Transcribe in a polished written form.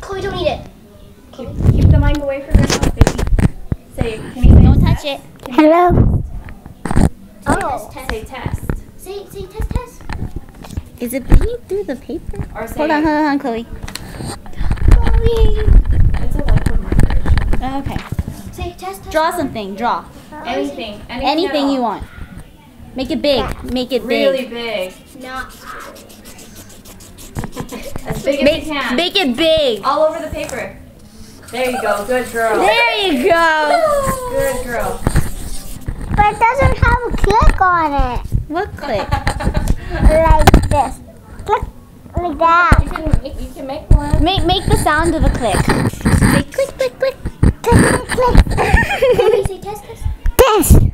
Chloe, don't eat it. Keep the mic away from your mouth, baby. Can you say Don't touch it. Hello. Oh. Say test. Say test. Is it bleeding through the paper? Or say Hold on, Chloe. It's a liquid marker. Okay. Say test. Draw something. Draw. Anything. Anything at you all. want. Make it big. Make it Really big. big. Not. As big as you can. Make it big. All over the paper. There you go. Good girl. There you go. Good girl. But it doesn't have a click on it. What click? Like this. Click like that. You can make one. Make the sound of a click. Say click, click, click. Click, click, click. Chloe, say test. This.